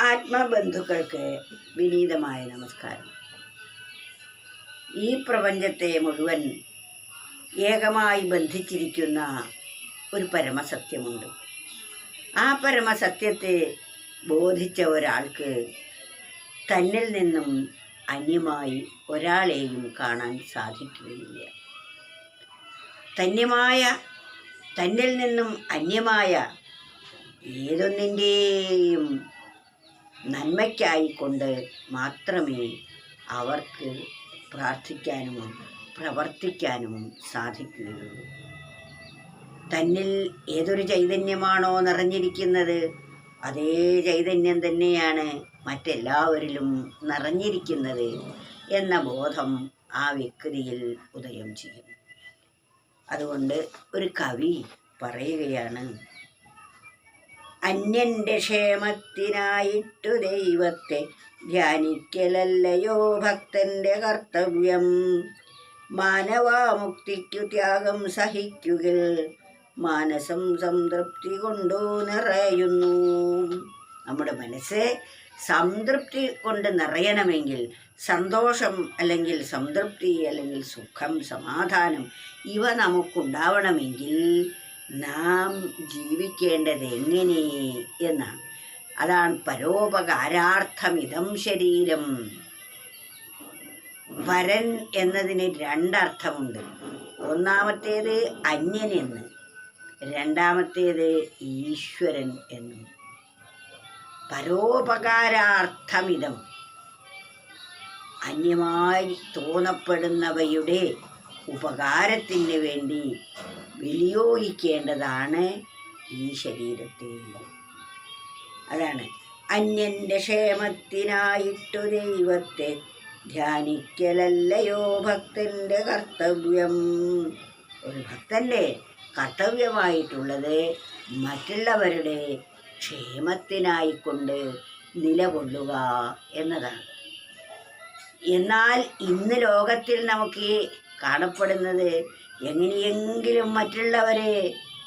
ആത്മബന്ധുക്കൾക്ക് വിനീതമായ നമസ്കാരം. ഈ പ്രപഞ്ചത്തെ മുഴുവൻ ഏകമായി ബന്ധിച്ചിരിക്കുന്ന ഒരു പരമസത്യമുണ്ട്. ആ പരമസത്യത്തെ ബോധിച്ച ഒരാൾക്ക് തന്നിൽ നിന്നും അന്യമായി ഒരാളെയും കാണാൻ സാധിക്കുകയില്ല. തന്നിൽ നിന്നും അന്യമായ ഏതൊന്നിൻ്റെയും നന്മയ്ക്കായിക്കൊണ്ട് മാത്രമേ അവർക്ക് പ്രാർത്ഥിക്കാനും പ്രവർത്തിക്കാനും സാധിക്കുകയുള്ളൂ. തന്നിൽ ഏതൊരു ചൈതന്യമാണോ നിറഞ്ഞിരിക്കുന്നത്, അതേ ചൈതന്യം തന്നെയാണ് മറ്റെല്ലാവരിലും നിറഞ്ഞിരിക്കുന്നത് എന്ന ബോധം ആ വ്യക്തിയിൽ ഉദയം ചെയ്യും. അതുകൊണ്ട് ഒരു കവി പറയുകയാണ്, അന്യൻ്റെ ക്ഷേമത്തിനായിട്ടു ദൈവത്തെ ധ്യാനിക്കലല്ലയോ ഭക്തൻ്റെ കർത്തവ്യം. മാനവാമുക്തിക്കു ത്യാഗം സഹിക്കുകിൽ മാനസം സംതൃപ്തി കൊണ്ടു നിറയുന്നു. നമ്മുടെ മനസ്സ് സംതൃപ്തി കൊണ്ട് നിറയണമെങ്കിൽ, സന്തോഷം അല്ലെങ്കിൽ സംതൃപ്തി അല്ലെങ്കിൽ സുഖം, സമാധാനം ഇവ നമുക്കുണ്ടാവണമെങ്കിൽ നാം ജീവിക്കേണ്ടത് എങ്ങനെ എന്നാണ്. അതാണ് പരോപകാരാർത്ഥമിതം ശരീരം. പരൻ എന്നതിന് രണ്ടർത്ഥമുണ്ട്. ഒന്നാമത്തേത് അന്യൻ എന്ന്, രണ്ടാമത്തേത് ഈശ്വരൻ എന്നും. പരോപകാരാർത്ഥമിതം, അന്യമായി തോന്നപ്പെടുന്നവയുടെ ഉപകാരത്തിന് വേണ്ടി വിനിയോഗിക്കേണ്ടതാണ് ഈ ശരീരത്തെ. അതാണ് അന്യൻ്റെ ക്ഷേമത്തിനായിട്ടു ദൈവത്തെ ധ്യാനിക്കലല്ലയോ ഭക്തൻ്റെ കർത്തവ്യം. ഒരു ഭക്തൻ്റെ കർത്തവ്യമായിട്ടുള്ളത് മറ്റുള്ളവരുടെ ക്ഷേമത്തിനായിക്കൊണ്ട് നിലകൊള്ളുക എന്നതാണ്. എന്നാൽ ഇന്ന് ലോകത്തിൽ നമുക്ക് കാണപ്പെടുന്നത് എങ്ങനെയെങ്കിലും മറ്റുള്ളവരെ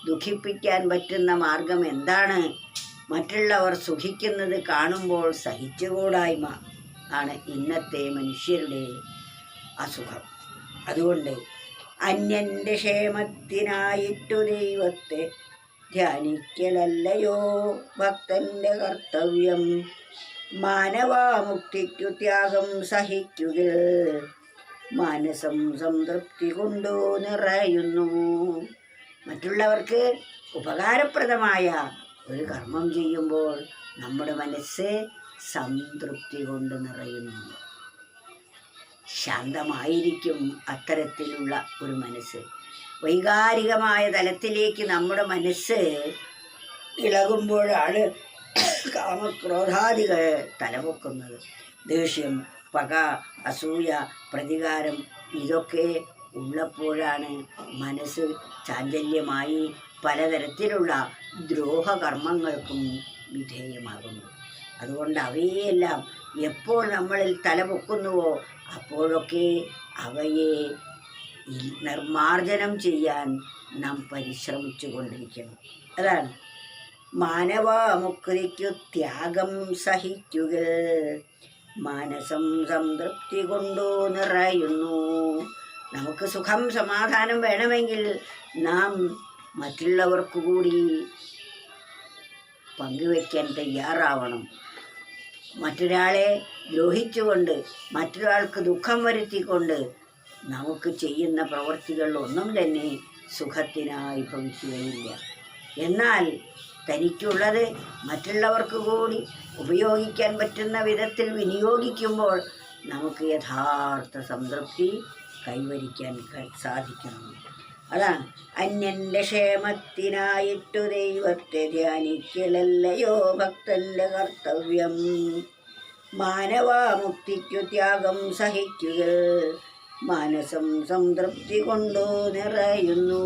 ദുഃഖിപ്പിക്കാൻ പറ്റുന്ന മാർഗം എന്താണ്? മറ്റുള്ളവർ സുഖിക്കുന്നത് കാണുമ്പോൾ സഹിച്ചുകൂടായ്മ ആണ് ഇന്നത്തെ മനുഷ്യരുടെ അസുഖം. അതുകൊണ്ട് അന്യൻ്റെ ക്ഷേമത്തിനായിട്ടു ദൈവത്തെ ധ്യാനിക്കലല്ലയോ ഭക്തൻ്റെ കർത്തവ്യം. മാനവാമുക്തിക്കു ത്യാഗം സഹിക്കുകിൽ മാനസം സംതൃപ്തി കൊണ്ടു നിറയുന്നു. മറ്റുള്ളവർക്ക് ഉപകാരപ്രദമായ ഒരു കർമ്മം ചെയ്യുമ്പോൾ നമ്മുടെ മനസ്സ് സംതൃപ്തി കൊണ്ട് നിറയുന്നു. ശാന്തമായിരിക്കും അത്തരത്തിലുള്ള ഒരു മനസ്സ്. വൈകാരികമായ തലത്തിലേക്ക് നമ്മുടെ മനസ്സ് ഇളകുമ്പോഴാണ് കാമക്രോധാദികൾ തലപൊക്കുന്നത്. ദേഷ്യം, പക, അസൂയ, പ്രതികാരം ഇതൊക്കെ ഉള്ളപ്പോഴാണ് മനസ്സ് ചാഞ്ചല്യമായി പലതരത്തിലുള്ള ദ്രോഹകർമ്മങ്ങൾക്കും വിധേയമാകുന്നത്. അതുകൊണ്ട് അവയെല്ലാം എപ്പോൾ നമ്മളിൽ തലപൊക്കുന്നുവോ അപ്പോഴൊക്കെ അവയെ നിർമാർജനം ചെയ്യാൻ നാം പരിശ്രമിച്ചു കൊണ്ടിരിക്കണം. അതാണ് മാനവാമുക്തിക്കു ത്യാഗം സഹിക്കുക മാനസം സംതൃപ്തി കൊണ്ടു നിറയുന്നു. നമുക്ക് സുഖം സമാധാനം വേണമെങ്കിൽ നാം മറ്റുള്ളവർക്ക് കൂടി പങ്കുവയ്ക്കാൻ തയ്യാറാവണം. മറ്റൊരാളെ ദ്രോഹിച്ചുകൊണ്ട്, മറ്റൊരാൾക്ക് ദുഃഖം വരുത്തിക്കൊണ്ട് നമുക്ക് ചെയ്യുന്ന പ്രവൃത്തികൾ ഒന്നും തന്നെ സുഖത്തിനായി ഭവിക്കുകയില്ല. എന്നാൽ തനിക്കുള്ളത് മറ്റുള്ളവർക്ക് കൂടി ഉപയോഗിക്കാൻ പറ്റുന്ന വിധത്തിൽ വിനിയോഗിക്കുമ്പോൾ നമുക്ക് യഥാർത്ഥ സംതൃപ്തി കൈവരിക്കാൻ സാധിക്കുന്നു. അതാണ് അന്യൻ്റെ ക്ഷേമത്തിനായിട്ടു ദൈവത്തെ ധ്യാനിക്കലല്ലയോ ഭക്തൻ്റെ കർത്തവ്യം. മാനവാമുക്തിക്കു ത്യാഗം സഹിക്കുക മാനസം സംതൃപ്തി കൊണ്ടു നിറയുന്നു.